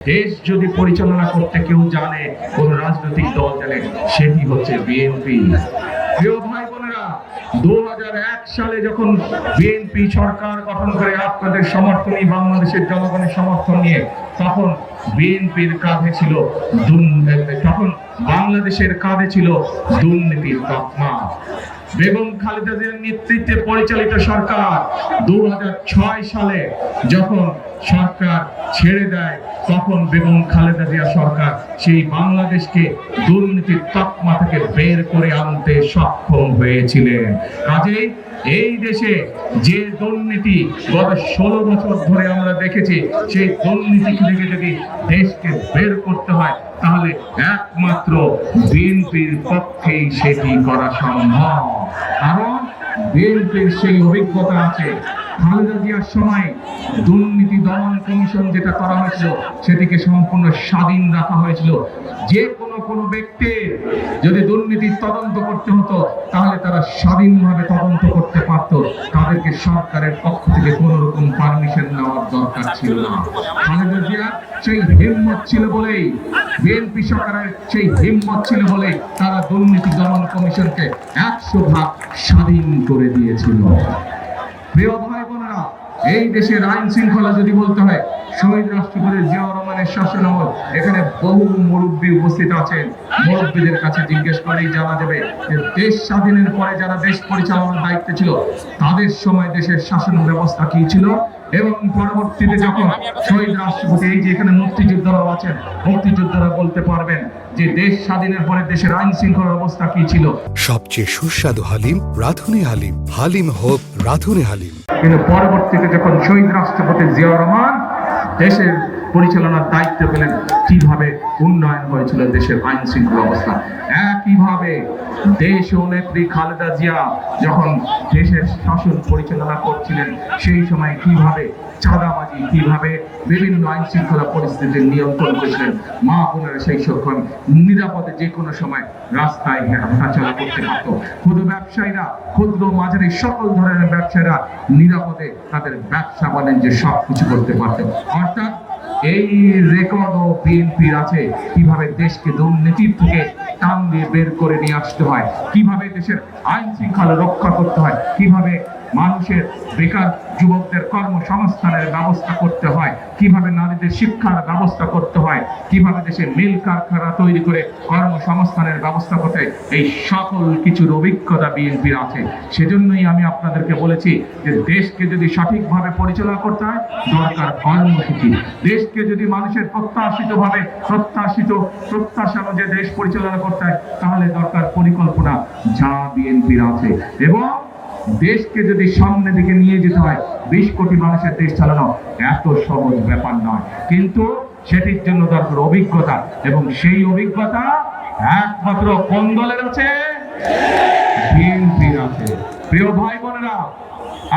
দেশ যদি পরিচালনা করতে কেউ জানে, কোন রাজনৈতিক দল জানে, সেটি হচ্ছে বিএনপি। প্রিয় ভাই বোনেরা, 2001 সালে যখন বিএনপি সরকার গঠন করে আপনাদের সমর্থন নিয়ে, বাংলাদেশের জনগণের সমর্থন নিয়ে, তখন বিএনপির কাঁধে ছিল তখন বাংলাদেশের কাঁধে ছিল দুর্নীতির তকমা। বেগম খালেদা জিয়ার নেতৃত্বে পরিচালিত সরকার 2006 সালে যখন সরকার ছেড়ে দেয়, তখন বেগম খালেদা জিয়া সরকার সেই বাংলাদেশকে দুর্নীতির তকমা থেকে বের করে আনতে সক্ষম হয়েছিলেন। কাজেই এই দেশে যে দুর্নীতি গত 16 বছর ধরে আমরা দেখেছি, সেই দুর্নীতি থেকে যদি দেশকে বের করতে হয়, তাহলে একমাত্র বিএনপির পক্ষেই সেটি করা সম্ভব। কারণ বিএনপির সেই অভিজ্ঞতা আছে। খালেদা জিয়ার সময় দুর্নীতি দমন কমিশন যেটা করা হয়েছিল, সেটিকে সম্পূর্ণ স্বাধীন রাখা হয়েছিল। যে কোনো ব্যক্তির যদি দুর্নীতির তদন্ত করতে হতো, তাহলে তারা স্বাধীনভাবে তদন্ত করতে পারত। তাদেরকে সরকারের পক্ষ থেকে কোন রকম পারমিশন নেওয়ার দরকার ছিল না। খালেদা জিয়া সেই হিম্মত ছিল বলেই, বিএনপি সরকারের সেই হিম্মত ছিল বলেই তারা দুর্নীতি দমন কমিশনকে 100% স্বাধীন করে দিয়েছিল। প্রিয় ভাই বোনেরা, এই দেশের আইন শৃঙ্খলা যদি বলতে হয়, শহীদ রাষ্ট্রপতি জিয়াউর রহমানের শাসনামল, এখানে বহু মুরব্বী উপস্থিত আছেন। মুরব্বীদের কাছে জিজ্ঞেস করেই জানা যাবে যে দেশ স্বাধীনের পরে যারা দেশ পরিচালনার দায়িত্বে ছিল, তাদের সময় দেশের শাসন ব্যবস্থা কি ছিল, এবং পরবর্তীতে যখন শহীদ রাষ্ট্রপতি, এই যে এখানে মুক্তিযোদ্ধারাও আছেন, মুক্তিযোদ্ধারা বলতে পারবেন যে দেশ স্বাধীনের পরে দেশের আইন শৃঙ্খলার অবস্থা কি ছিল। সবচেয়ে সুস্বাদু হালিম রাঁধুনি হালিম, হালিম হোক রাঁধুনি হালিম। কিন্তু পরবর্তীতে যখন শহীদ রাষ্ট্রপতি জিয়াউর রহমান দেশের পরিচালনার দায়িত্ব পেলেন, কিভাবে উন্নয়ন হয়েছিল দেশের আইন শৃঙ্খলা অবস্থা। একইভাবে দেশ ও নেত্রী খালেদা জিয়া যখন দেশের শাসন পরিচালনা করছিলেন, সেই সময় কিভাবে চাঁদাবাজি, কিভাবে বিভিন্ন আইন শৃঙ্খলা পরিস্থিতির নিয়ন্ত্রণ করেছিলেন। মা বোনেরা সেই সময় নিরাপদে যে কোনো সময় রাস্তায় হাঁটাচলা করতে পারত। ক্ষুদ্র ব্যবসায়ীরা, ক্ষুদ্র মাঝারি সকল ধরনের ব্যবসায়ীরা নিরাপদে তাদের ব্যবসা বাণিজ্য সবকিছু করতে পারত। অর্থাৎ এই রেকর্ডও বিএনপির আছে, কিভাবে দেশকে দুর্নীতির থেকে টান দিয়ে বের করে নিয়ে আসতে হয়, কিভাবে দেশের আইন শৃঙ্খলা রক্ষা করতে হয়, কিভাবে মানুষের বেকার যুবকদের কর্মসংস্থানের ব্যবস্থা করতে হয়, কিভাবে নারীদের শিক্ষার ব্যবস্থা করতে হয়, কিভাবে দেশে মিল কারখানা তৈরি করে কর্মসংস্থানের ব্যবস্থা করতে হয়। এই সকল কিছুর অভিজ্ঞতা বিএনপির আছে। সেজন্যই আমি আপনাদেরকে বলেছি যে দেশকে যদি সঠিকভাবে পরিচালনা করতে হয়, দরকার কর্মসূচি। দেশকে যদি মানুষের প্রত্যাশা অনুযায়ী দেশ পরিচালনা করতে হয়, তাহলে দরকার পরিকল্পনা, যা বিএনপির আছে। এবং দেশকে যদি সামনের দিকে নিয়ে যেতে হয়, 20 কোটি মানুষের দেশ চালানো এত সহজ ব্যাপার নয়, কিন্তু সেটির জন্য দরকার অভিজ্ঞতা। এবং সেই অভিজ্ঞতা একমাত্র কোন দলের আছে? বিএনপির আছে। প্রিয় ভাই বোনেরা,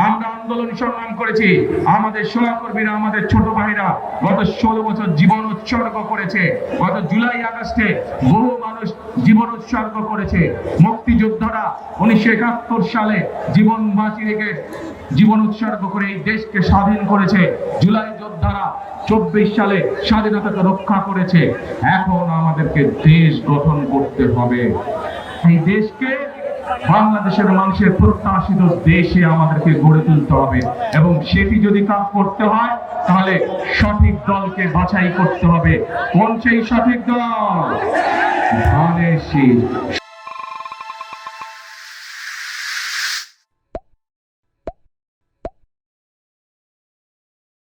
আমরা আন্দোলন সংগ্রাম করেছি, আমাদের সহকর্মীরা, আমাদের ছোট ভাইরা গত 16 বছর জীবন উৎসর্গ করেছে। গত জুলাই আগস্টে বহু মানুষ জীবন উৎসর্গ করেছে। মুক্তিযোদ্ধারা 1971 সালে জীবন বাঁচি রেখে জীবন উৎসর্গ করে এই দেশকে স্বাধীন করেছে। জুলাই যোদ্ধারা 24 সালে স্বাধীনতাকে রক্ষা করেছে। এখন আমাদেরকে দেশ গঠন করতে হবে। এই দেশকে বাংলাদেশের মানুষের প্রত্যাশিত দেশে আমাদেরকে গড়ে তুলতে হবে, এবং সেটি যদি কাজ করতে হয়, তাহলে সঠিক দলকে বাছাই করতে হবে। কোন সেই সঠিক দল? ধানের শীষ।